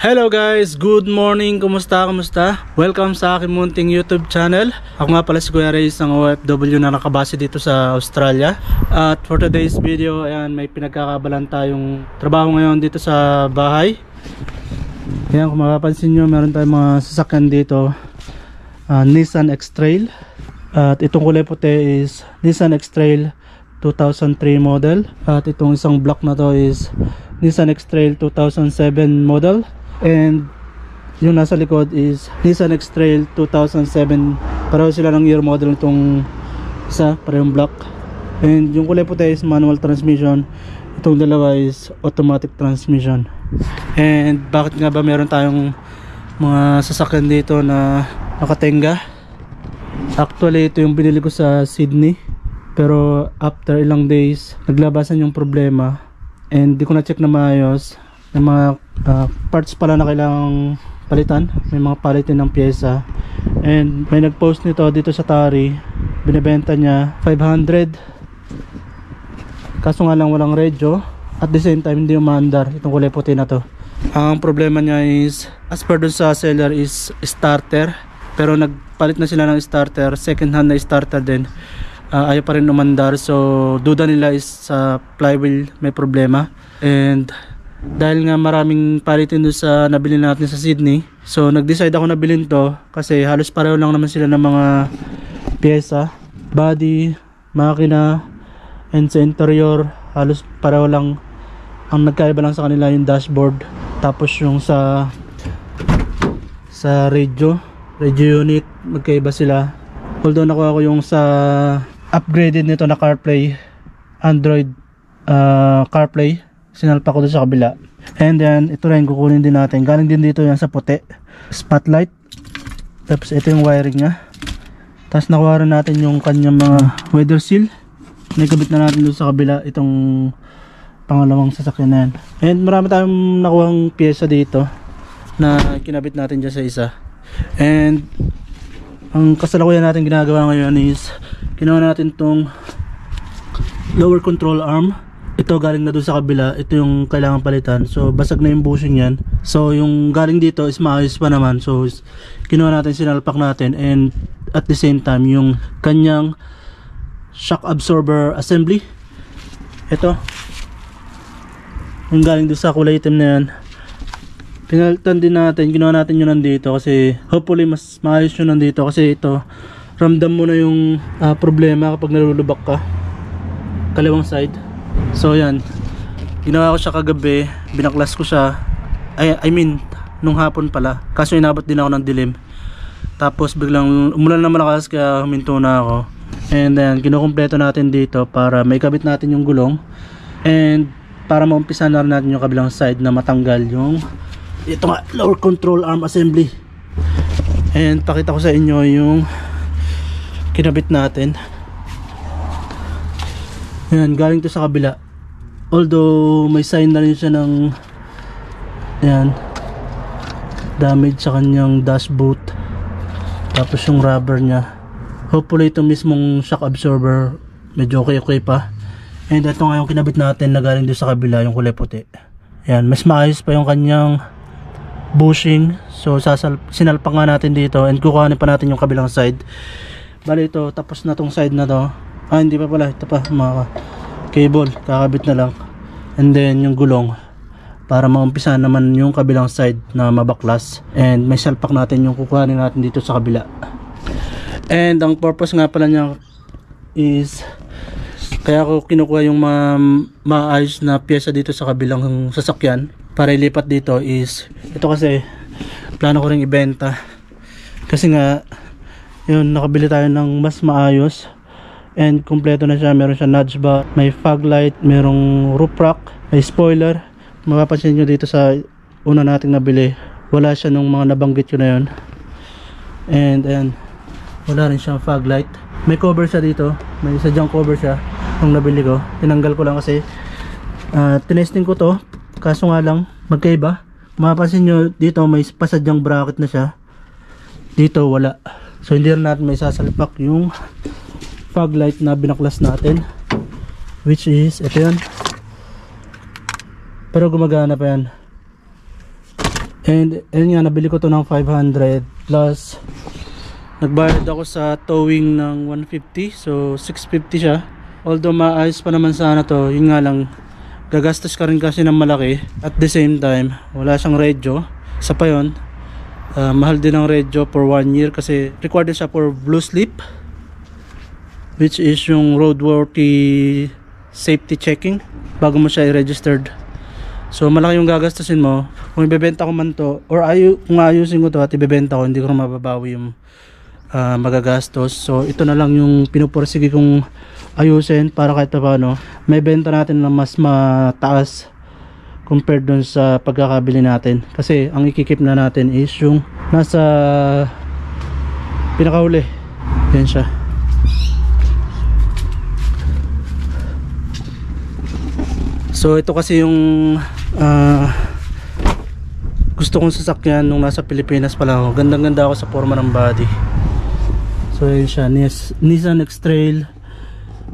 Hello guys, good morning, kumusta? Welcome sa aking munting YouTube channel. Ako nga pala si Kuya Reyes, ang OFW na nakabase dito sa Australia. At for today's video, ayan, may pinagkakabalan tayong trabaho ngayon dito sa bahay. Ayan, kung mapapansin nyo, meron tayong mga sasakyan dito, Nissan X-Trail. At itong kulay puti is Nissan X-Trail 2003 model. At itong isang block na to is Nissan X-Trail 2007 model. And yung nasa likod is Nissan X-Trail 2007. Pareho sila ng year model itong isa, parehong block. And yung kulay puti is manual transmission. Itong dalawa is automatic transmission. And bakit nga ba meron tayong mga sasakyan dito na nakatenga? Actually ito yung binili ko sa Sydney, pero after ilang days naglabasan yung problema. And di ko na check na maayos. May mga parts pala na kailangang palitan. May mga palitin ng pyesa. And may nagpost nito dito sa Tari. Binibenta niya 500. Kaso nga lang walang radyo. At the same time hindi umaandar itong kulay puti na to. Ang problema niya is, as per dun sa seller, is starter. Pero nagpalit na sila ng starter, second hand na starter din. Ayaw pa rin umandar. So duda nila is sa flywheel may problema. And dahil nga maraming palitin doon sa nabili natin sa Sydney, so nag-decide ako na bilhin to kasi halos pareho lang naman sila ng mga pyesa, body, makina, and sa interior halos pareho lang. Ang nagkaiba lang sa kanila yung dashboard, tapos yung sa radio unit magkaiba sila. Although nakuha ko yung sa upgraded nito na CarPlay, Android CarPlay, sinalpa ko doon sa kabila. And then ito rin kukunin din natin, galing din dito yan sa puti, spotlight. Tapos ito yung wiring nya. Tapos nakuha rin natin yung kanyang mga weather seal. Nakabit na natin doon sa kabila itong pangalawang sasakyan na yan. And marami tayong nakuhang pyesa dito na kinabit natin dyan sa isa. And ang kasalukuyan natin ginagawa ngayon is ginawa natin tong lower control arm. Ito galing na doon sa kabila, ito yung kailangan palitan. So basag na yung bushing yan. So yung galing dito is maayos pa naman. So kinuha natin, sinalpak natin. And at the same time yung kanyang shock absorber assembly, ito yung galing doon sa kulay itim na yan, pinalitan din natin. Ginawa natin yun nandito kasi hopefully mas maayos yun nandito. Kasi ito, ramdam mo na yung problema kapag nalulubak ka kaliwang side. So yan, ginawa ko siya kagabi, binaklas ko siya, I mean nung hapon pala, kaso inabot din ako ng dilim. Tapos biglang umulan na malakas kaya huminto na ako. And then kinukumpleto natin dito para may kabit natin yung gulong. And para maumpisa na rin natin yung kabilang side na matanggal yung ito nga, lower control arm assembly. And pakita ko sa inyo yung kinabit natin. Yan, galing to sa kabila. Although may sign na rin siya ng yan, damage sa kanyang dashboot. Tapos yung rubber nya, hopefully ito mismong shock absorber medyo okay pa. And ito nga yung kinabit natin na galing doon sa kabila, yung kulay puti. Yan, mas maayos pa yung kanyang bushing. So sinalpak nga natin dito and kukuhanin pa natin yung kabilang side. Bali ito, tapos na tong side na to. Hindi pa pala, ito pa mga cable, kakabit na lang. And then yung gulong para maumpisa naman yung kabilang side na mabaklas. And may salpak natin yung kukuhanin natin dito sa kabila. And ang purpose nga pala niya is, kaya ako kinukuha yung maayos na pyesa dito sa kabilang sasakyan para ilipat dito is, ito kasi plano ko ring ibenta. Kasi nga yun, nakabili tayo ng mas maayos. And kompleto na siya, meron siya nudge bar, may fog light, merong roof rack, may spoiler. Mapapansin nyo dito sa una nating nabili, wala siya nung mga nabanggit ko na yun. And ayan, wala rin siyang fog light. May cover siya dito, may sadyang cover siya nung nabili ko. Tinanggal ko lang kasi tinesting ko to, kaso nga lang magkaiba. Mapapansin nyo dito may pasadyang bracket na siya, dito wala. So hindi rin natin may sasalpak yung fog light na binaklas natin, which is ito yan, pero gumagana pa yan. And ayun nga, nabili ko to ng 500 plus nagbayad ako sa towing ng 150, so 650 siya. Although maayos pa naman sana to, yun nga lang gagastos ka rin kasi ng malaki. At the same time wala siyang radyo, isa pa yun. Mahal din ang radyo for 1 year kasi required siya for blue slip, which is yung roadworthy safety checking bago mo siya i-registered. So malaki yung gagastusin mo. Kung ibebenta ko man to or kung ayusin ko to at ibebenta ko, hindi ko na mababawi yung magagastos. So ito na lang yung pinupursige kong ayusin para kahit paano may benta natin na mas mataas compared dun sa pagkakabili natin, kasi ang ikikip na natin is yung nasa pinakahuli. Yan siya. So ito kasi yung gusto kong sasakyan nung nasa Pilipinas pa lang ako. Gandang ganda ako sa forma ng body. So yun siya, Nissan X-Trail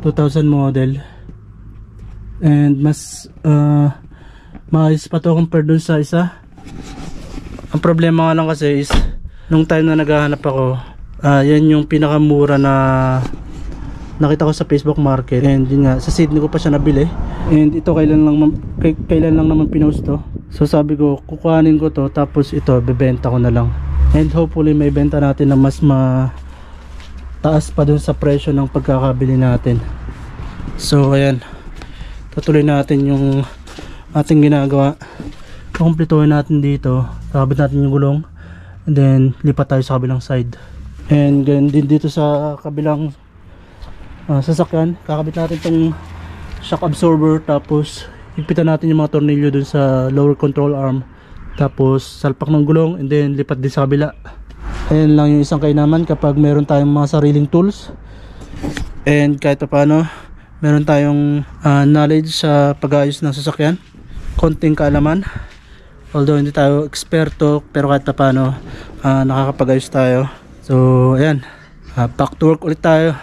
2000 model, and mas maayos pa to compared dun sa isa. Ang problema nga lang kasi is nung time na naghahanap ako, yan yung pinakamura na nakita ko sa Facebook Market, and yun nga, sa Sydney ko pa siya nabili, and ito kailan lang naman pinost to. So sabi ko kukuhanin ko to, tapos ito bebenta ko na lang, and hopefully may benta natin na mas taas pa dun sa presyo ng pagkakabili natin. So ayan, tutuloy natin yung ating ginagawa. Kumpletuhin natin dito, kakabit natin yung gulong, and then lipat tayo sa kabilang side. And ganun din dito sa kabilang sasakyan, kakabit natin tong shock absorber, tapos higpitan natin yung mga tornilyo dun sa lower control arm, tapos salpak ng gulong, and then lipat din sa kabila. Ayan lang yung isang kainaman kapag meron tayong mga sariling tools, and kahit paano meron tayong knowledge sa pag-ayos ng sasakyan, konting kaalaman. Although hindi tayo eksperto, pero kahit paano nakakapag-ayos tayo. So ayan, back to work ulit tayo.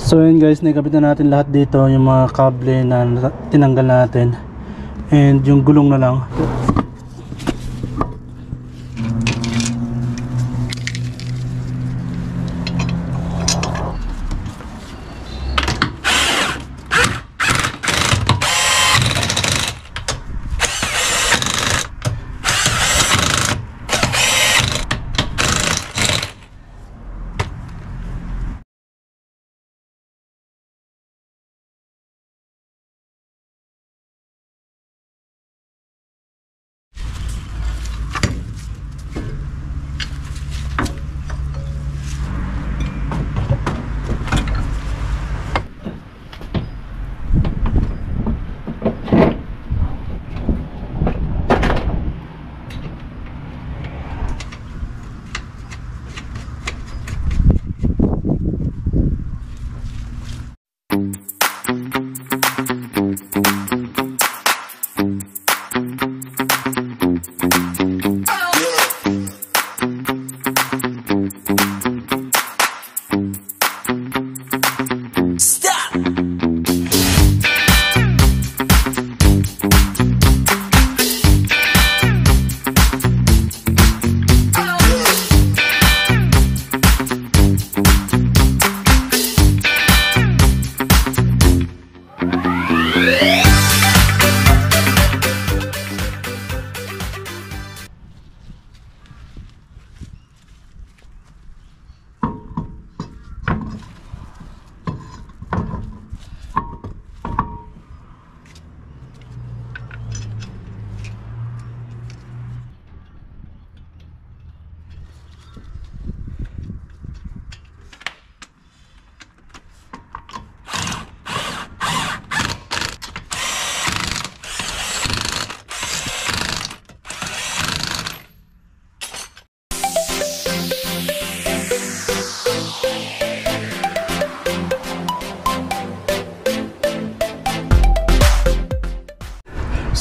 So yun guys, nakikabit na natin lahat dito, yung mga kable na tinanggal natin, and yung gulong na lang.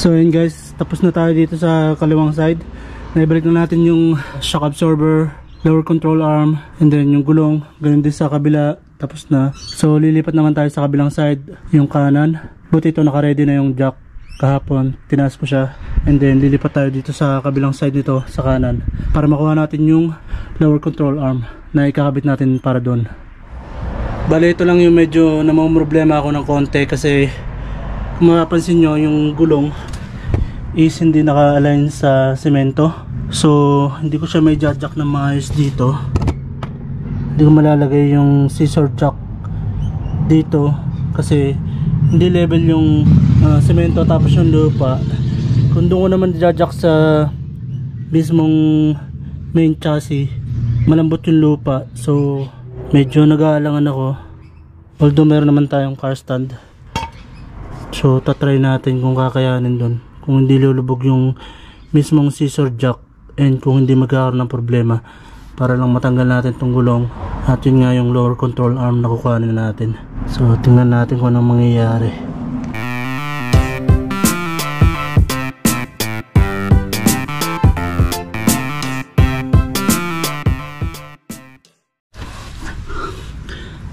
So yun guys, tapos na tayo dito sa kaliwang side. Naibalik na natin yung shock absorber, lower control arm, and then yung gulong. Ganun din sa kabila, tapos na. So lilipat naman tayo sa kabilang side, yung kanan. Buti ito naka-ready na yung jack kahapon, tinaas ko siya. And then lilipat tayo dito sa kabilang side nito, sa kanan, para makuha natin yung lower control arm na ikakabit natin para doon. Bale, ito lang yung medyo namamroblema ako ng konti kasi kung mapapansin nyo, yung gulong is hindi naka-align sa semento. So hindi ko siya may jack ng maayos dito. Hindi ko malalagay yung scissor jack dito kasi hindi level yung semento tapos yung lupa. Kung doon ko naman jack sa mismong main chassis, malambot yung lupa, so medyo nag-aalangan ako. Although meron naman tayong car stand, so tatry natin kung kakayanin doon, kung hindi lulubog yung mismong scissor jack and kung hindi magkakaroon ng problema, para lang matanggal natin tong gulong. At yun nga yung lower control arm na kukuhanin natin. So tingnan natin kung anong mangyayari.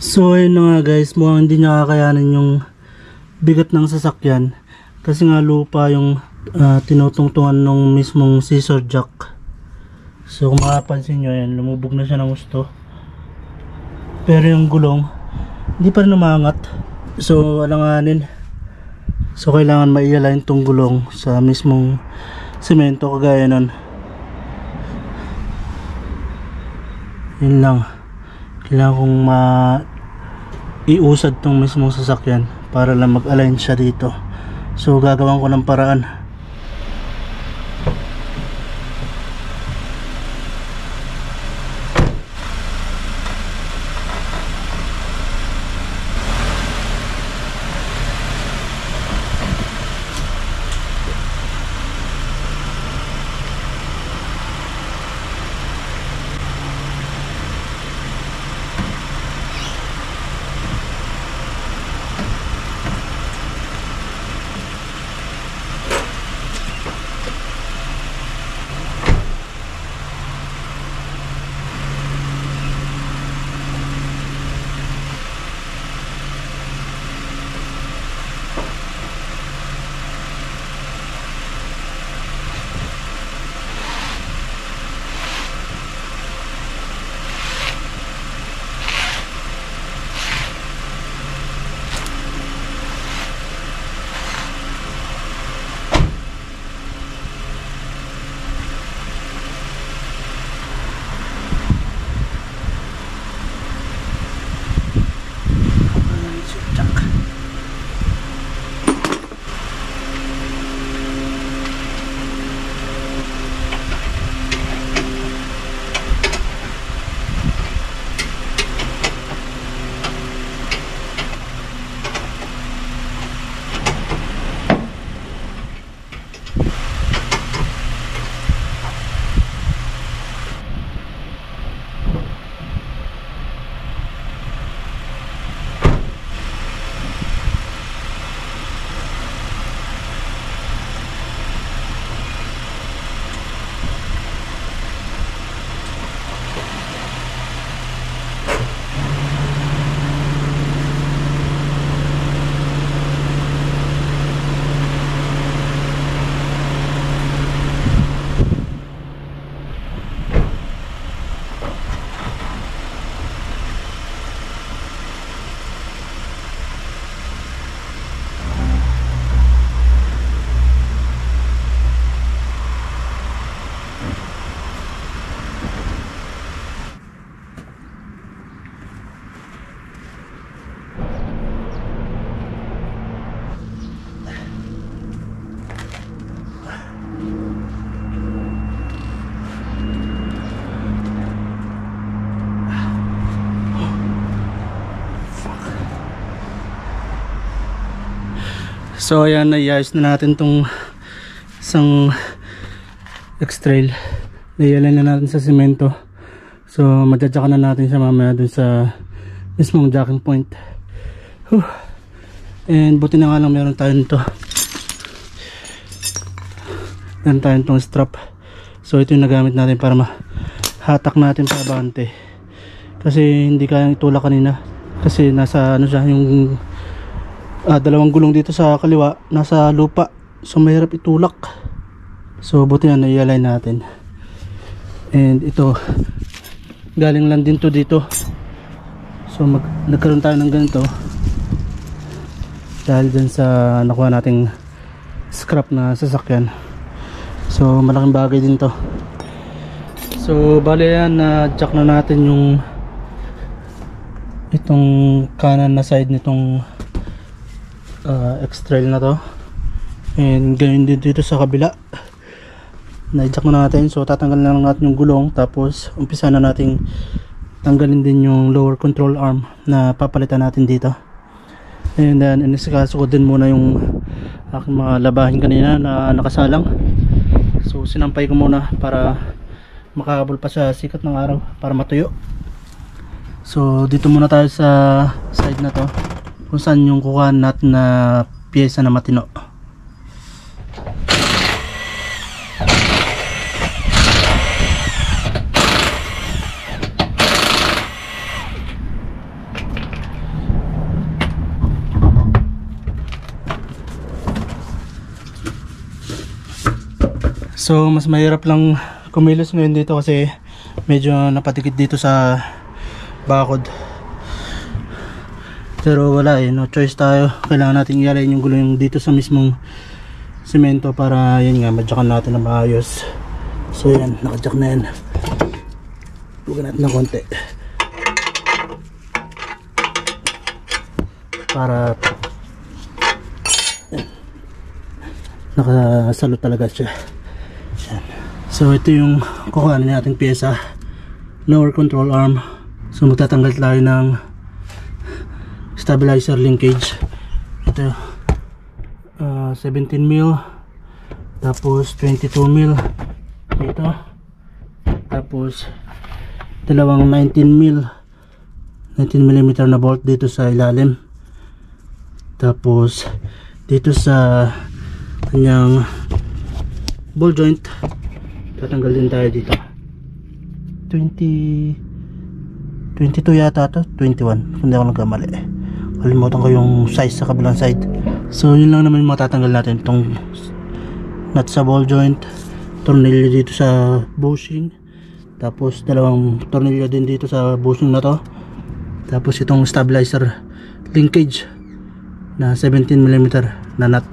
So ayun na nga guys, mukhang hindi niya kakayanin yung bigat ng sasakyan kasi nga lupa yung tinutungtungan ng mismong scissor jack. So kung makapansin nyo, yan, lumubog na siya ng gusto. Pero yung gulong hindi pa rin umangat, so alanganin. So kailangan ma-align tong gulong sa mismong semento kagaya nun. Yun lang, kailangan kong iusad tong mismong sasakyan para lang mag-align siya dito. So gagawin ko ng paraan. So ayan, naiayos na natin tong isang X-Trail. Naialign na natin sa semento. So madjadjakan na natin siya mamaya dun sa mismong jacking point. And buti na nga lang meron tayo nito. meron tayong tong strap. So ito yung nagamit natin para mahatak natin pa abante, kasi hindi kayang itulak kanina kasi nasa ano siya, yung dalawang gulong dito sa kaliwa nasa lupa, so mahirap itulak. So buti na i-align natin. And ito galing lang din to dito, so nagkaroon tayo ng ganito dahil dyan sa nakuha nating scrap na sasakyan. So malaking bagay din to. So bale yan, na-jack na natin yung itong kanan na side nitong X-Trail na to, and ganyan din dito sa kabila, na-jack na natin. So tatanggalin na lang natin yung gulong, tapos umpisa na nating tanggalin din yung lower control arm na papalitan natin dito. And then inisikaso ko din muna yung aking mga labahin kanina na nakasalang. So sinampay ko muna para makakabol pa sa sikat ng araw para matuyo. So dito muna tayo sa side na to kung saan yung kukuhaan natin na pyesa na matino. So mas mahirap lang kumilos ngayon dito kasi medyo napatikit dito sa bakod, pero wala no choice tayo, kailangan natin i-align yung gulong dito sa mismong semento para yun nga madyakan natin na maayos. So yan, nakadyak na yan. Huwag natin ng konti para nakasalo talaga siya. So ito yung kukuhanin nating pyesa, lower control arm. So magtatanggal tayo ng stabilizer linkage. Ito 17 mil, tapos 22 mil dito, tapos dalawang 19 mm na bolt dito sa ilalim, tapos dito sa kanyang ball joint tatanggal din tayo dito. 22 yata to, 21 kung di ako nagkamali, kalimutan ko yung size sa kabilang side. So yun lang naman yung matatanggal natin, itong nut sa ball joint, tornilyo dito sa bushing, tapos dalawang tornilyo din dito sa bushing na to, tapos itong stabilizer linkage na 17 mm na nut.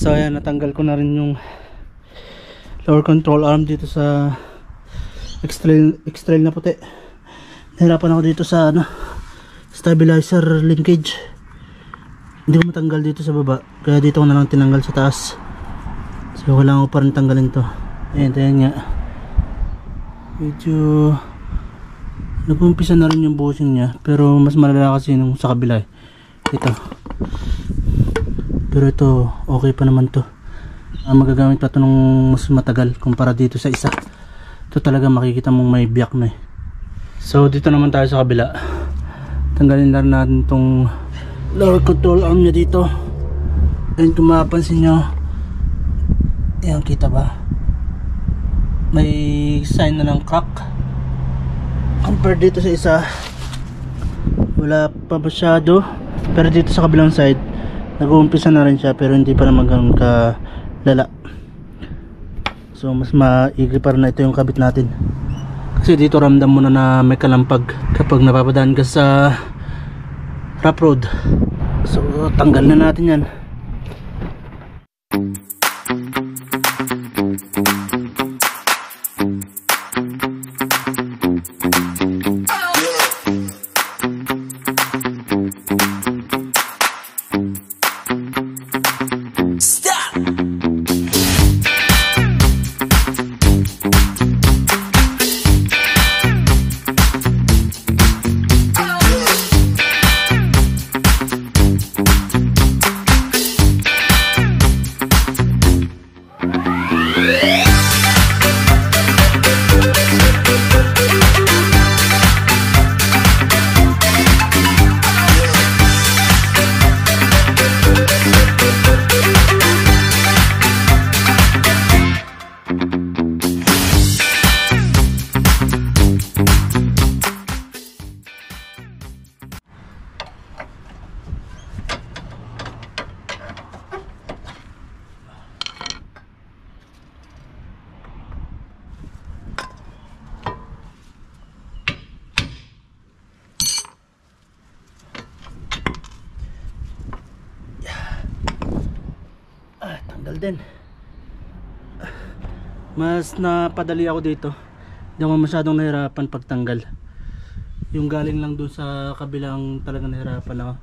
So ayan, natanggal ko na rin yung lower control arm dito sa X-Trail na puti. Nahirapan ako dito sa stabilizer linkage, hindi ko matanggal dito sa baba, kaya dito ko na lang tinanggal sa taas. So wala ko pa rin tanggalin to. Ayan nga, medyo nag-umpisa na rin yung bushing nya, pero mas malala kasi nung sa kabila ito. Pero ito okay pa naman to. Magagamit pa ito nung mas matagal kumpara dito sa isa. Ito talaga makikita mong may biyak na So dito naman tayo sa kabila. Tanggalin na rin natin itong lower control arm nya dito. And kung mapapansin nyo, ayan, kita ba? May sign na ng crack. Compared dito sa isa, wala pa masyado. Pero dito sa kabilang side, nag-uumpisa na rin siya, pero hindi pa naman ganun ka lala. So mas maigi pa rin na ito yung kabit natin, kasi dito ramdam mo na may kalampag kapag napapadaan ka sa rough road. So tanggal na natin yan. Din mas napadali ako dito, hindi ako masyadong nahirapan pagtanggal. Yung galing lang dun sa kabilang talagang nahirapan ako.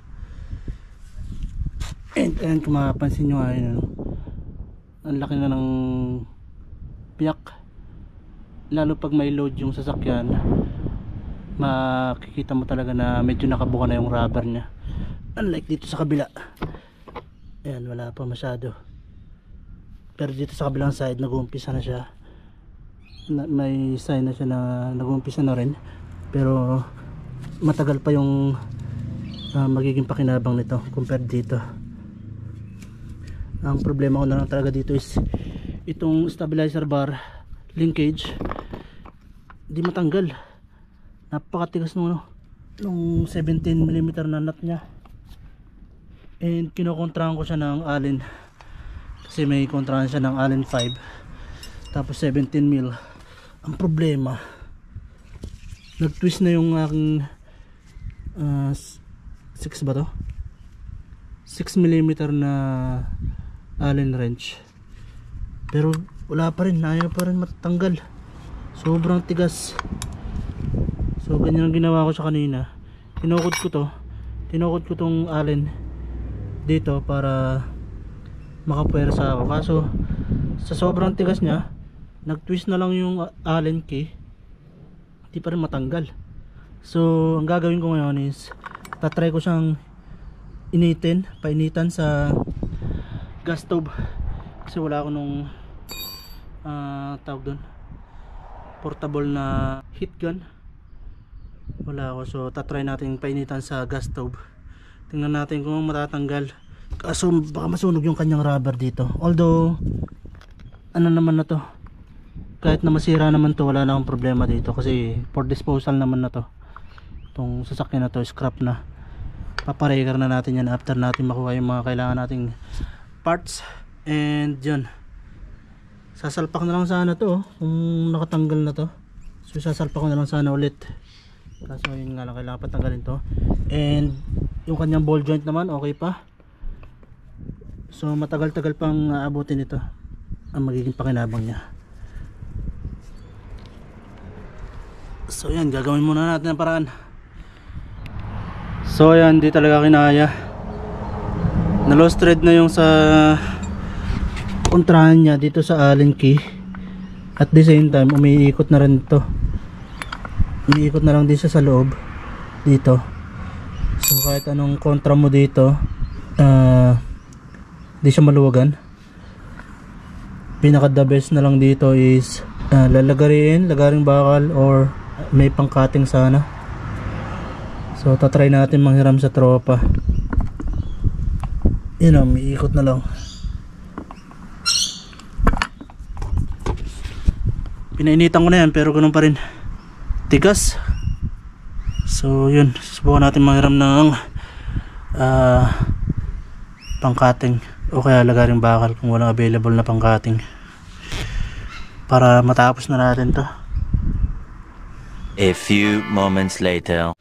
And kung mapapansin nyo nga, ang laki na ng piyak, lalo pag may load yung sasakyan. Makikita mo talaga na medyo nakabuka na yung rubber nya, unlike dito sa kabila. Ayan, wala pa masyado. Pero dito sa kabilang side, nag-uumpisa na siya. May sign na siya na nag-uumpisa na rin. Pero matagal pa yung magiging pakinabang nito compared dito. Ang problema ko na lang talaga dito is itong stabilizer bar linkage, di matanggal. Napakatigas nung 17mm na nut nya. And kinokontrahan ko siya ng Allen, kasi may kontrahan siya ng Allen 5, tapos 17mm. Ang problema, nag-twist na yung aking 6 ba to? 6mm na Allen wrench, pero wala pa rin, ayaw pa rin matanggal, sobrang tigas. So ganyan ang ginawa ko sa kanina, tinukod ko tong Allen dito para makapwersa ako, kaso sa sobrang tigas nya, nag-twist na lang yung Allen key, hindi pa rin matanggal. So ang gagawin ko ngayon is tatry ko siyang painitan sa gas stove, kasi wala ako nung tawag doon, portable na heat gun, wala ako. So tatry natin painitan sa gas stove, tingnan natin kung matatanggal. Kaso baka masunog yung kanyang rubber dito, although ano naman na to, kahit na masira naman to, wala na akong problema dito, kasi for disposal naman na to. Itong sasakyan na to, scrap na, papareker na natin yan after natin makuha yung mga kailangan nating parts. And yun, sasalpak na lang sana to kung nakatanggal na to. So sasalpak ko na lang sana ulit, kaso yun nga lang, kailangan patanggalin to. And yung kanyang ball joint naman okay pa. So matagal-tagal pang aabutin ito ang magiging pakinabang niya. So yan, gagawin muna natin ang paraan. So yan, di talaga kinaya. Na lost thread na yung sa kontrahan niya dito sa Allen key. At the same time umiikot na rin ito. Umiikot na lang din siya sa loob dito. So kahit anong kontra mo dito, di siya maluwagan. Pinaka the best na lang dito is lagaring bakal or may pangkating sana. So tatry natin manghiram sa tropa. Yun o, may ikot na lang. Pinainitan ko na yan pero ganun pa rin tigas. So yun, subukan natin manghiram ng pangkating o kaya lagaring bakal kung walang available na pangkating, para matapos na natin to. A few moments later.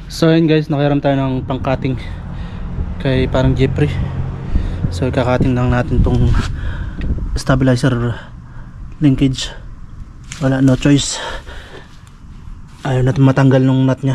So yun guys, nakiram tayo ng pangkating kay parang Jeffrey. So ikakating lang natin tong stabilizer linkage. Wala, no choice. Ayaw natin matanggal nung nut nya.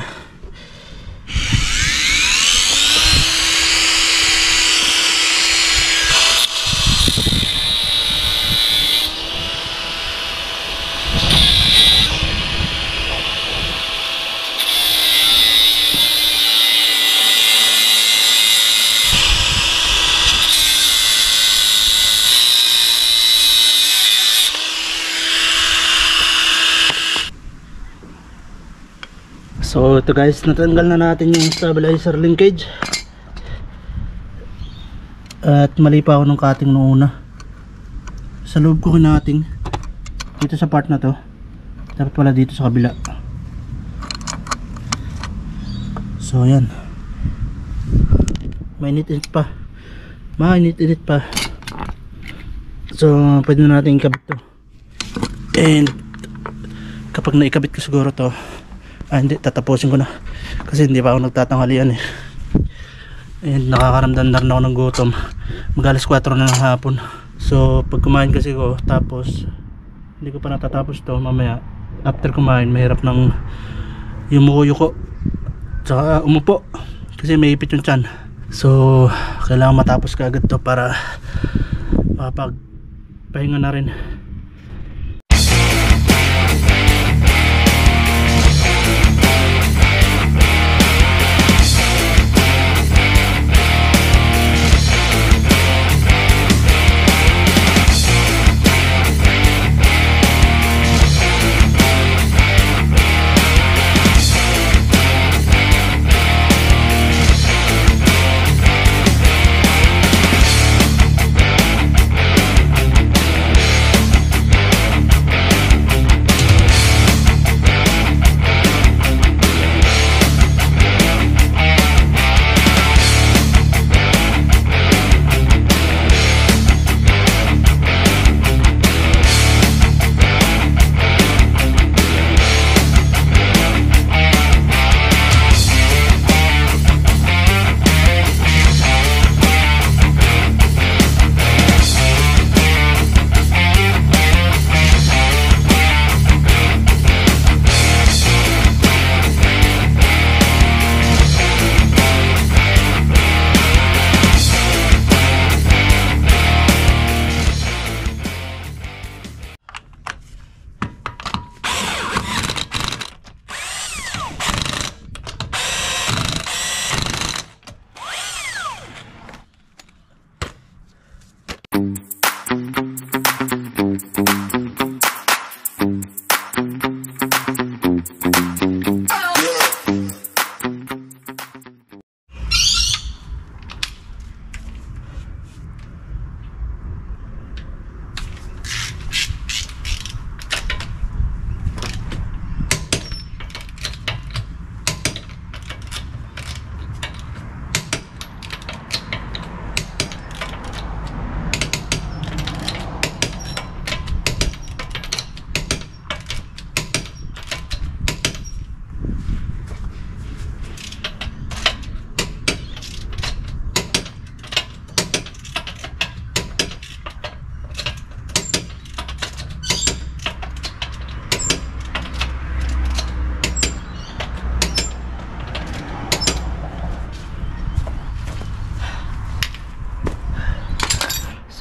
So ito guys, natanggal na natin yung stabilizer linkage. At mali pa ako ng cutting noong una. Sa loob ko kinating dito sa part na to, dapat pala dito sa kabila. So yan, mainit-init pa, mainit-init pa. So pwede na natin ikabit to. And kapag naikabit ko siguro to, hindi, tatapusin ko na kasi hindi pa ako nagtatanghalian eh. And nakakaramdam na rin ako ng gutom. Mag-alas 4 na ng hapon. So pag kumain kasi ko, tapos hindi ko pa natatapos to, mamaya after kumain mahirap ng yumuko tsaka umupo kasi may ipit yung tiyan. So kailangan matapos ka agad to para makapagpahinga na rin.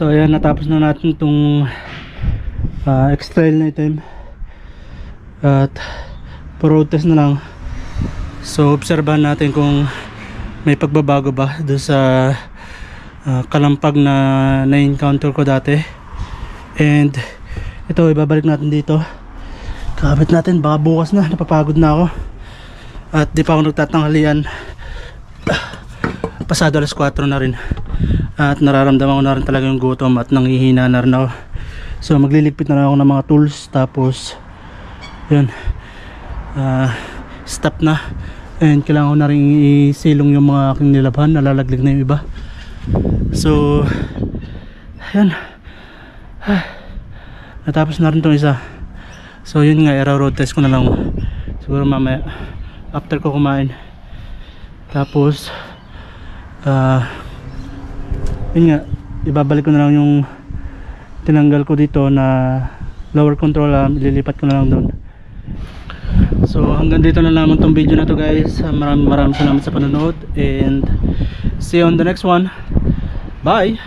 So ayan, natapos na natin itong X-Trail na item. At road test na lang. So obserbahan natin kung may pagbabago ba doon sa kalampag na na-encounter ko dati. And ito, ibabalik natin dito. Kabit natin, baka bukas na, napapagod na ako. At di pa ako nagtatanghalian. Pasado alas 4 na rin. At nararamdaman ko na rin talaga yung gutom at nanghihina na rin ako. So magliligpit na lang ako ng mga tools. Tapos yun, stop na. And kailangan ko na rin isilong yung mga aking nilabhan. Nalalaglag na yung iba. So yun, natapos na rin itong isa. So yun nga, road test ko na lang siguro mamaya after ko kumain. Tapos yun nga, ibabalik ko na lang yung tinanggal ko dito na lower control arm, ililipat ko na lang doon. So hanggang dito na lamang tong video na to guys. Maraming salamat sa panonood and see you on the next one. Bye.